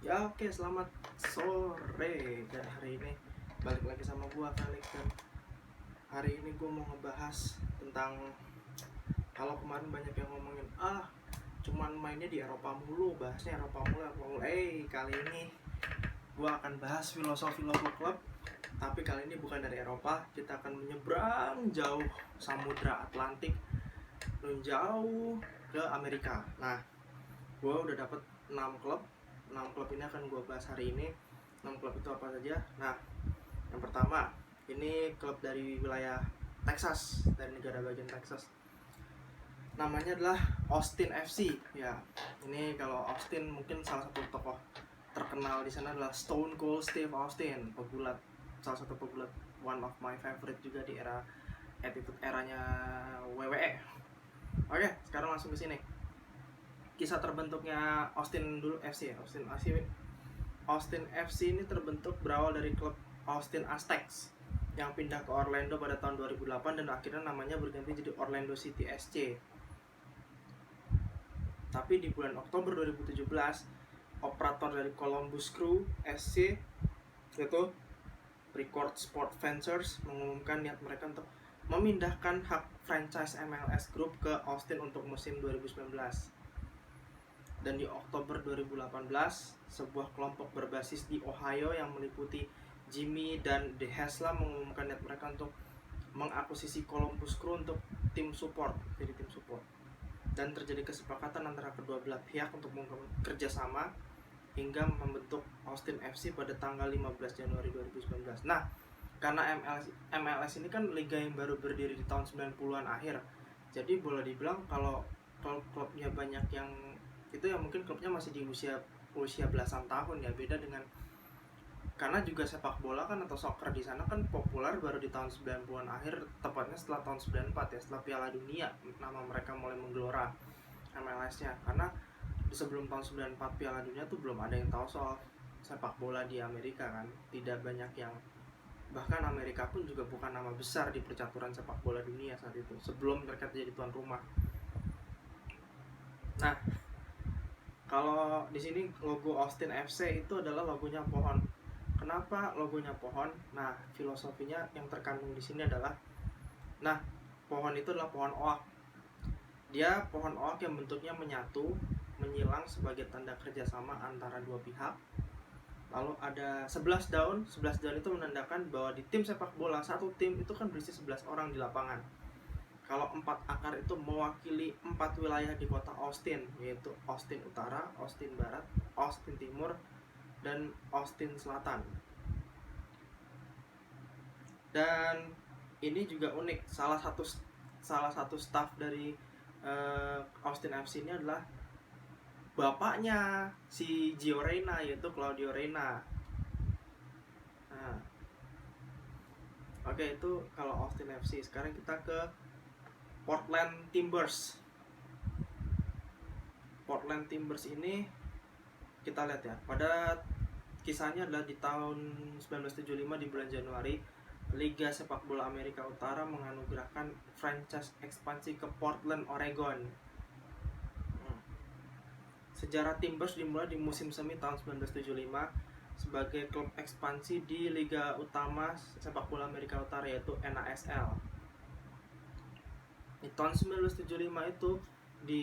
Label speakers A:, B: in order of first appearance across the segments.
A: Ya oke, selamat sore. Dan hari ini balik lagi sama gua Felix. Dan hari ini gua mau ngebahas tentang, kalau kemarin banyak yang ngomongin cuman mainnya di Eropa mulu, bahasnya Eropa mulu. Kali ini gua akan bahas filosofi logo klub. Tapi kali ini bukan dari Eropa, kita akan menyeberang jauh Samudra Atlantik dan jauh ke Amerika. Nah, gua udah dapet 6 klub. 6 klub ini akan gua bahas hari ini. 6 klub itu apa saja? Nah, yang pertama, ini klub dari wilayah Texas, dari negara bagian Texas. Namanya adalah Austin FC. Ya, ini kalau Austin mungkin salah satu tokoh terkenal di sana adalah Stone Cold Steve Austin, pegulat, salah satu pegulat, one of my favorite juga di era attitude eranya WWE. Oke, sekarang langsung ke sini. Kisah terbentuknya Austin dulu FC ya. Austin FC ini terbentuk berawal dari klub Austin Aztecs yang pindah ke Orlando pada tahun 2008 dan akhirnya namanya berganti jadi Orlando City SC. Tapi di bulan Oktober 2017, operator dari Columbus Crew SC, yaitu Record Sport Ventures, mengumumkan niat mereka untuk memindahkan hak franchise MLS Group ke Austin untuk musim 2019. Dan di Oktober 2018, sebuah kelompok berbasis di Ohio yang meliputi Jimmy dan De Hesla mengumumkan niat mereka untuk mengakuisisi Columbus Crew untuk tim support. Dan terjadi kesepakatan antara kedua belah pihak untuk bekerja sama hingga membentuk Austin FC pada tanggal 15 Januari 2019. Nah, karena MLS ini kan liga yang baru berdiri di tahun 90-an akhir. Jadi boleh dibilang kalau klubnya banyak yang itu ya, mungkin klubnya masih di usia belasan tahun ya, beda dengan, karena juga sepak bola kan atau soccer di sana kan populer baru di tahun 90-an akhir, tepatnya setelah tahun 94 ya, setelah Piala Dunia nama mereka mulai menggelora MLS-nya. Karena sebelum tahun 94 Piala Dunia tuh belum ada yang tahu soal sepak bola di Amerika kan, tidak banyak yang, bahkan Amerika pun juga bukan nama besar di percaturan sepak bola dunia saat itu sebelum mereka jadi tuan rumah. Nah, kalau di sini logo Austin FC itu adalah logonya pohon. Kenapa logonya pohon? Nah, filosofinya yang terkandung di sini adalah, nah, pohon itu adalah pohon oak. Dia pohon oak yang bentuknya menyatu, menyilang sebagai tanda kerjasama antara dua pihak. Lalu ada 11 daun. 11 daun itu menandakan bahwa di tim sepak bola, satu tim itu kan berisi 11 orang di lapangan. Kalau 4 akar itu mewakili 4 wilayah di kota Austin, yaitu Austin Utara, Austin Barat, Austin Timur, dan Austin Selatan. Dan ini juga unik, salah satu staff dari Austin FC ini adalah bapaknya si Gio Reyna, yaitu Claudio Reyna. Nah, oke, itu kalau Austin FC. Sekarang kita ke Portland Timbers. Portland Timbers ini kita lihat ya, pada kisahnya adalah di tahun 1975 di bulan Januari, Liga Sepak Bola Amerika Utara menganugerahkan franchise ekspansi ke Portland, Oregon. Sejarah Timbers dimulai di musim semi tahun 1975 sebagai klub ekspansi di Liga Utama Sepak Bola Amerika Utara, yaitu NASL. Di tahun 1975 itu di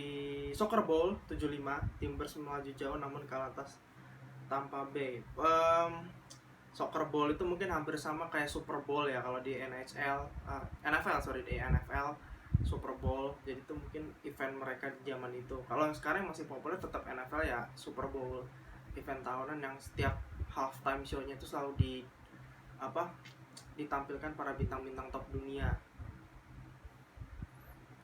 A: Soccer Bowl 75, Timbers melaju jauh namun kalah atas Tampa Bay. Soccer Bowl itu mungkin hampir sama kayak Super Bowl ya kalau di di NFL Super Bowl. Jadi itu mungkin event mereka di zaman itu. Kalau sekarang masih populer tetap NFL ya, Super Bowl, event tahunan yang setiap halftime show-nya itu selalu ditampilkan para bintang-bintang top dunia.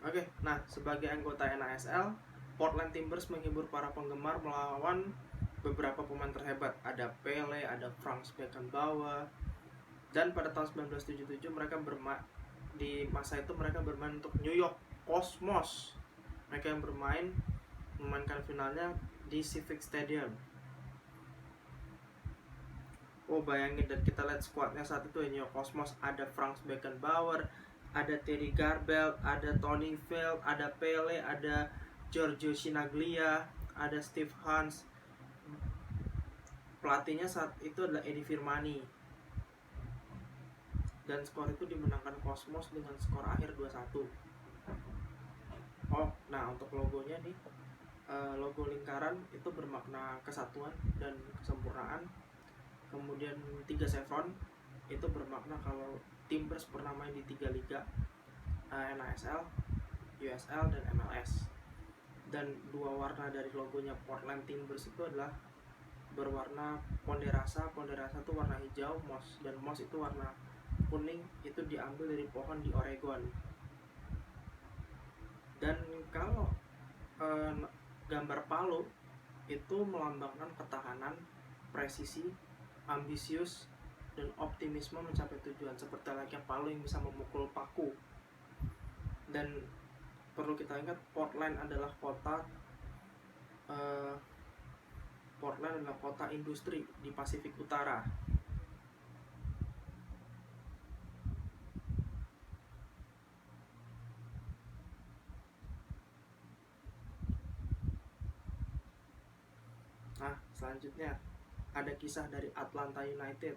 A: Oke, nah, sebagai anggota NASL, Portland Timbers menghibur para penggemar melawan beberapa pemain terhebat. Ada Pele, ada Franz Beckenbauer. Dan pada tahun 1977 mereka di masa itu mereka bermain untuk New York Cosmos. Mereka yang memainkan finalnya di Civic Stadium. Oh, bayangin, dan kita lihat squadnya saat itu ya, New York Cosmos, ada Franz Beckenbauer, ada Terry Garbelt, ada Tony Feld, ada Pele, ada Giorgio Chinaglia, ada Steve Hans, Pelatihnya saat itu adalah Edi Firmani. Dan skor itu dimenangkan Cosmos dengan skor akhir 2-1. Nah untuk logonya nih, logo lingkaran itu bermakna kesatuan dan kesempurnaan. Kemudian 3 chevron itu bermakna kalau Timbers pernah main di 3 liga, NASL, USL, dan MLS. Dan 2 warna dari logonya Portland Timbers itu adalah berwarna ponderasa. Ponderasa itu warna hijau, moss, dan moss itu warna kuning. Itu diambil dari pohon di Oregon. Dan kalau gambar palu itu melambangkan ketahanan, presisi, ambisius, dan optimisme mencapai tujuan, seperti layaknya palu yang bisa memukul paku. Dan perlu kita ingat, Portland adalah kota industri di Pasifik Utara. Nah, selanjutnya ada kisah dari Atlanta United.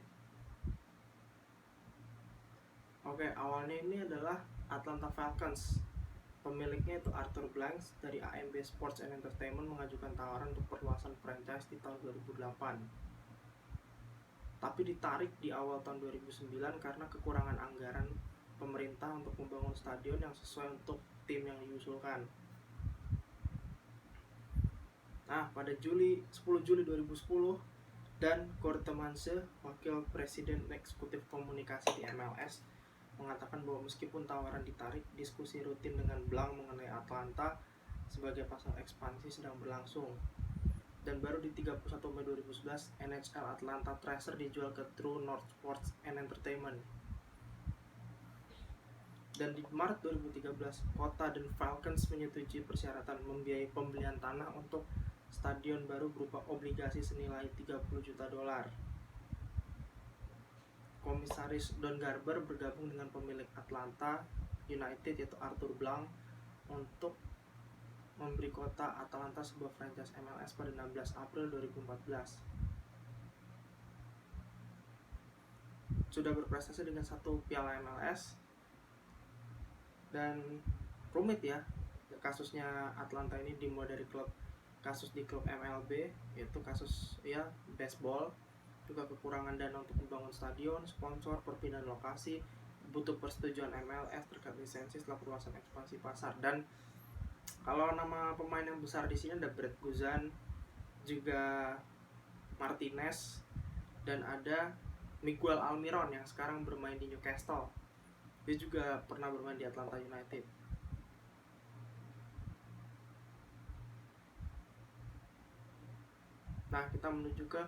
A: Awalnya ini adalah Atlanta Falcons. Pemiliknya itu Arthur Blanks dari AMB Sports and Entertainment mengajukan tawaran untuk perluasan franchise di tahun 2008. Tapi ditarik di awal tahun 2009 karena kekurangan anggaran pemerintah untuk membangun stadion yang sesuai untuk tim yang diusulkan. Nah, pada 10 Juli 2010, dan Kortemanse, wakil presiden eksekutif komunikasi di MLS, mengatakan bahwa meskipun tawaran ditarik, diskusi rutin dengan Blanc mengenai Atlanta sebagai pasar ekspansi sedang berlangsung. Dan baru di 31 Mei 2011, NHL Atlanta Thrashers dijual ke True North Sports and Entertainment. Dan di Maret 2013, kota dan Falcons menyetujui persyaratan membiayai pembelian tanah untuk stadion baru berupa obligasi senilai $30 juta. Komisaris Don Garber bergabung dengan pemilik Atlanta United yaitu Arthur Blanc untuk memberi kota Atlanta sebuah franchise MLS pada 16 April 2014. Sudah berprestasi dengan 1 piala MLS. Dan rumit ya kasusnya Atlanta ini, dimulai dari kasus di klub MLB, yaitu kasus baseball, juga kekurangan dana untuk membangun stadion, sponsor, perpindahan lokasi, butuh persetujuan MLS terkait lisensi setelah perluasan ekspansi pasar. Dan kalau nama pemain yang besar di sini ada Brett Guzan, juga Martinez, dan ada Miguel Almiron yang sekarang bermain di Newcastle. Dia juga pernah bermain di Atlanta United. Nah, kita menuju ke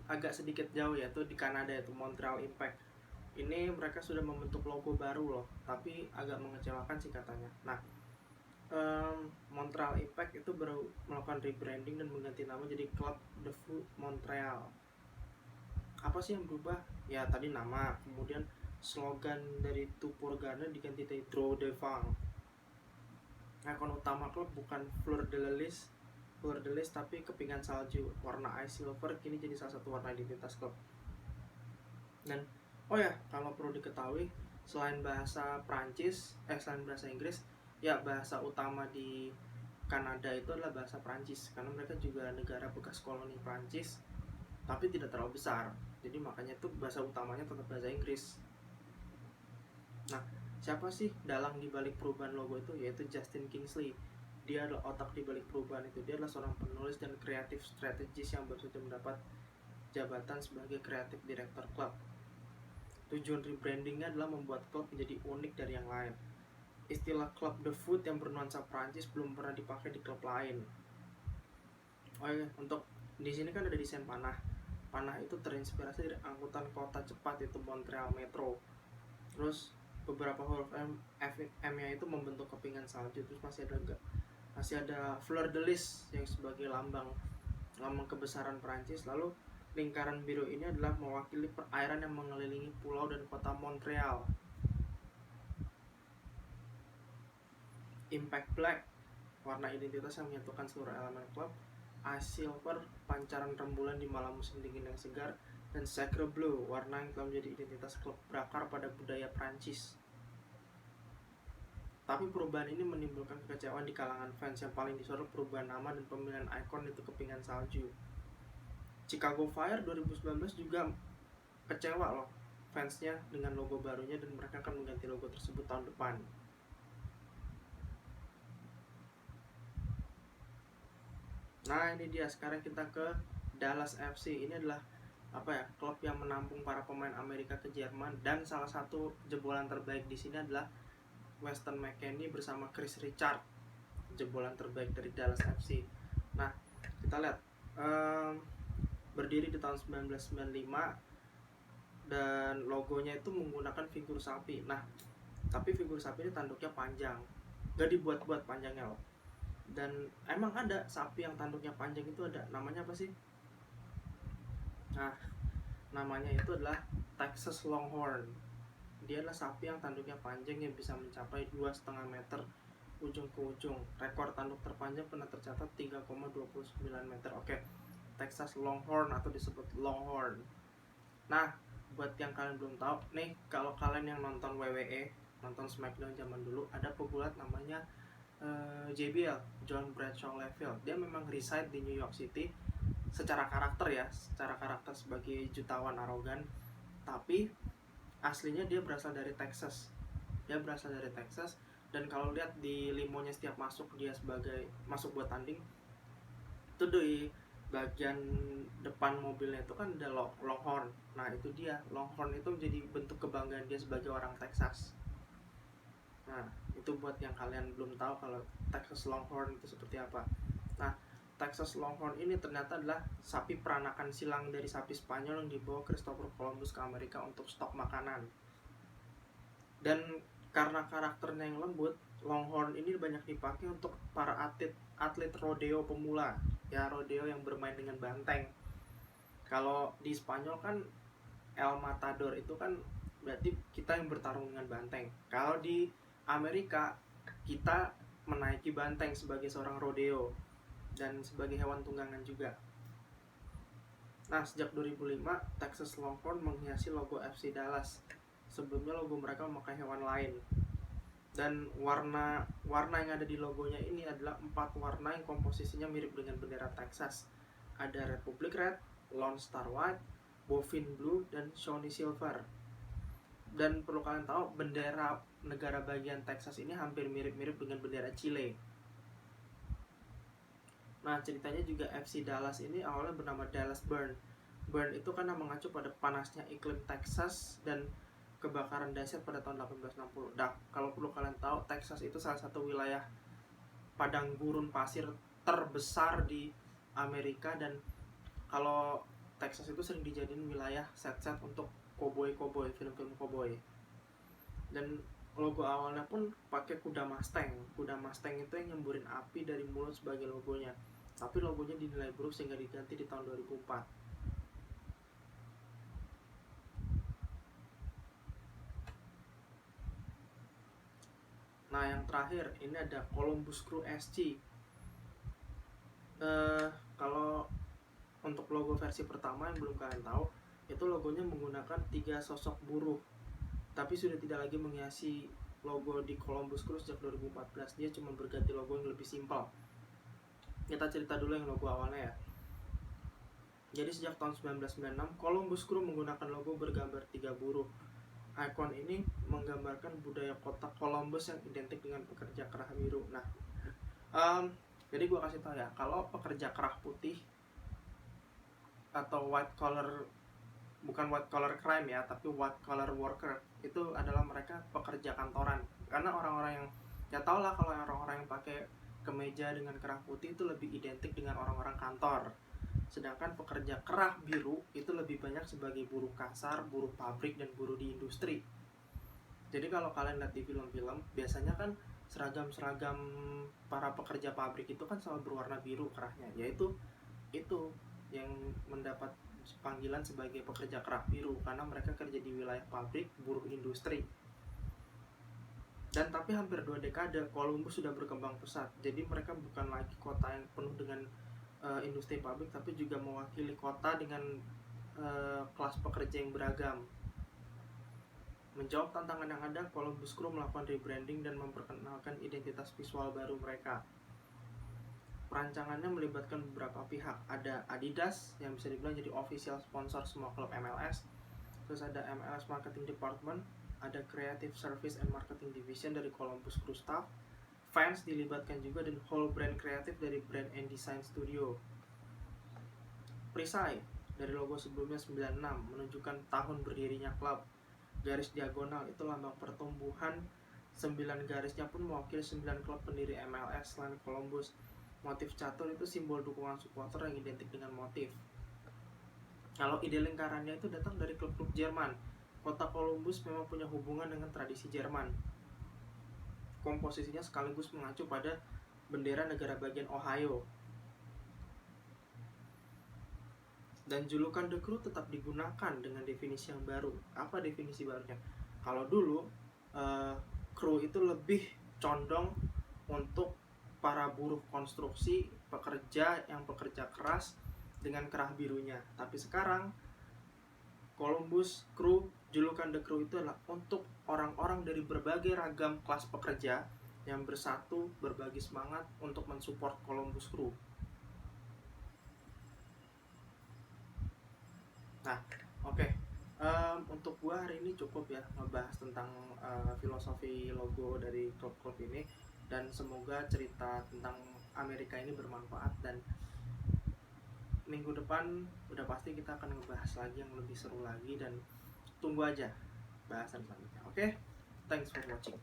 A: agak sedikit jauh, yaitu di Kanada, yaitu Montreal Impact. Ini mereka sudah membentuk logo baru loh, tapi agak mengecewakan sih katanya. Nah, Montreal Impact itu baru melakukan rebranding dan mengganti nama jadi Club de Foot Montreal. Apa sih yang berubah? Ya tadi nama, kemudian slogan dari Tupor Garden diganti dari Draw de Vang. Ikon utama klub bukan Fleur de Lis, tapi kepingan salju warna ice silver kini jadi salah satu warna identitas klub. Dan kalau perlu diketahui, selain bahasa Inggris, ya bahasa utama di Kanada itu adalah bahasa Prancis, karena mereka juga negara bekas koloni Prancis tapi tidak terlalu besar, jadi makanya itu bahasa utamanya tetap bahasa Inggris. Nah, siapa sih dalang di balik perubahan logo itu? Yaitu Justin Kingsley. Dia adalah otak di balik perubahan itu. Dia adalah seorang penulis dan kreatif strategis yang baru saja mendapat jabatan sebagai kreatif direktur klub. Tujuan rebrandingnya adalah membuat klub menjadi unik dari yang lain. Istilah Club de Foot yang bernuansa Prancis belum pernah dipakai di klub lain. Untuk di sini kan ada desain panah. Panah itu terinspirasi dari angkutan kota cepat, yaitu Montreal Metro. Terus beberapa huruf M-nya itu membentuk kepingan salju. Terus masih ada Fleur de Lis yang sebagai lambang kebesaran Prancis. Lalu lingkaran biru ini adalah mewakili perairan yang mengelilingi pulau dan kota Montreal. Impact Black, warna identitas yang menyatukan seluruh elemen klub. Ice Silver, pancaran rembulan di malam musim dingin yang segar, dan Sacre Bleu, warna yang telah menjadi identitas klub berakar pada budaya Prancis. Tapi perubahan ini menimbulkan kekecewaan di kalangan fans yang paling disorot perubahan nama dan pemilihan ikon itu kepingan salju. Chicago Fire 2019 juga kecewa loh fansnya dengan logo barunya, dan mereka akan mengganti logo tersebut tahun depan. Nah ini dia, sekarang kita ke Dallas FC. Ini adalah klub yang menampung para pemain Amerika ke Jerman, dan salah satu jebolan terbaik di sini adalah Weston McKennie bersama Chris Richard, jebolan terbaik dari Dallas FC. Nah kita lihat, berdiri di tahun 1995 dan logonya itu menggunakan figur sapi. Nah tapi figur sapi ini tanduknya panjang, gak dibuat-buat panjangnya loh. Dan emang ada sapi yang tanduknya panjang, itu ada, namanya apa sih? Nah namanya itu adalah Texas Longhorn. Dia adalah sapi yang tanduknya panjang yang bisa mencapai 2,5 meter ujung ke ujung. Rekor tanduk terpanjang pernah tercatat 3,29 meter. Oke, Texas Longhorn atau disebut Longhorn. Nah, buat yang kalian belum tahu nih, kalau kalian yang nonton WWE, nonton SmackDown zaman dulu, ada pegulat namanya JBL, John Bradshaw Layfield. Dia memang reside di New York City secara karakter sebagai jutawan arogan, tapi aslinya dia berasal dari Texas. Dan kalau lihat di limonya setiap masuk buat tanding, itu di bagian depan mobilnya itu kan ada Longhorn. Nah itu dia, Longhorn itu menjadi bentuk kebanggaan dia sebagai orang Texas. Nah itu buat yang kalian belum tahu kalau Texas Longhorn itu seperti apa. Nah Texas Longhorn ini ternyata adalah sapi peranakan silang dari sapi Spanyol yang dibawa Christopher Columbus ke Amerika untuk stok makanan. Dan karena karakternya yang lembut, Longhorn ini banyak dipakai untuk para atlet rodeo pemula, ya rodeo yang bermain dengan banteng. Kalau di Spanyol kan El Matador itu kan berarti kita yang bertarung dengan banteng. Kalau di Amerika kita menaiki banteng sebagai seorang rodeo dan sebagai hewan tunggangan juga. Nah sejak 2005 Texas Longhorn menghiasi logo FC Dallas. Sebelumnya logo mereka memakai hewan lain. Dan warna yang ada di logonya ini adalah 4 warna yang komposisinya mirip dengan bendera Texas. Ada Republic Red, Lone Star White, Bovine Blue, dan Shawnee Silver. Dan perlu kalian tahu, bendera negara bagian Texas ini hampir mirip-mirip dengan bendera Chile. Nah ceritanya juga FC Dallas ini awalnya bernama Dallas Burn. Burn itu karena mengacu pada panasnya iklim Texas dan kebakaran dahsyat pada tahun 1860. Nah, kalau perlu kalian tahu, Texas itu salah satu wilayah padang gurun pasir terbesar di Amerika, dan kalau Texas itu sering dijadiin wilayah set-set untuk cowboy, film-film cowboy. Dan logo awalnya pun pakai kuda Mustang. Kuda Mustang itu yang nyemburin api dari mulut sebagai logonya. Tapi logonya dinilai buruk sehingga diganti di tahun 2004. Nah yang terakhir ini ada Columbus Crew SC. Kalau untuk logo versi pertama yang belum kalian tahu, itu logonya menggunakan 3 sosok buruh, tapi sudah tidak lagi menghiasi logo di Columbus Crew sejak 2014. Dia cuma berganti logo yang lebih simpel. Kita cerita dulu yang logo awalnya ya. Jadi sejak tahun 1996 Columbus Crew menggunakan logo bergambar 3 buruh. Ikon ini menggambarkan budaya kota Columbus yang identik dengan pekerja kerah biru. Nah, jadi gue kasih tau ya, kalau pekerja kerah putih atau bukan white collar crime ya, tapi white collar worker, itu adalah mereka pekerja kantoran. Karena orang-orang yang, ya tau lah kalau orang-orang yang pakai kemeja dengan kerah putih itu lebih identik dengan orang-orang kantor. Sedangkan pekerja kerah biru itu lebih banyak sebagai buruh kasar, buruh pabrik, dan buruh di industri. Jadi kalau kalian lihat di film-film, biasanya kan seragam para pekerja pabrik itu kan selalu berwarna biru kerahnya, yaitu itu yang mendapat panggilan sebagai pekerja kerah biru karena mereka kerja di wilayah pabrik, buruh industri. Dan tapi hampir 2 dekade Columbus sudah berkembang pesat. Jadi mereka bukan lagi kota yang penuh dengan industri pabrik, tapi juga mewakili kota dengan kelas pekerja yang beragam. Menjawab tantangan yang ada, Columbus Crew melakukan rebranding dan memperkenalkan identitas visual baru mereka. Perancangannya melibatkan beberapa pihak. Ada Adidas yang bisa dibilang jadi official sponsor semua klub MLS. Terus ada MLS Marketing Department, ada Creative Service and Marketing Division dari Columbus Crew staff. Fans dilibatkan juga, dan whole brand kreatif dari Brand and Design Studio. Perisai dari logo sebelumnya 96 menunjukkan tahun berdirinya klub. Garis diagonal itu lambang pertumbuhan, 9 garisnya pun mewakili 9 klub pendiri MLS selain Columbus. Motif catur itu simbol dukungan supporter yang identik dengan motif. Kalau ide lingkarannya itu datang dari klub-klub Jerman. Kota Columbus memang punya hubungan dengan tradisi Jerman. Komposisinya sekaligus mengacu pada bendera negara bagian Ohio. Dan julukan The Crew tetap digunakan dengan definisi yang baru. Apa definisi barunya? Kalau dulu crew itu lebih condong untuk para buruh konstruksi, pekerja yang bekerja keras dengan kerah birunya. Tapi sekarang Columbus Crew, julukan The Crew itu adalah untuk orang-orang dari berbagai ragam kelas pekerja yang bersatu, berbagi semangat untuk mensupport Columbus Crew. Nah, oke. Untuk gua hari ini cukup ya ngebahas tentang filosofi logo dari klub-klub ini, dan semoga cerita tentang Amerika ini bermanfaat, dan minggu depan udah pasti kita akan ngebahas lagi yang lebih seru lagi, dan tunggu aja bahasan selanjutnya. Oke? Thanks for watching.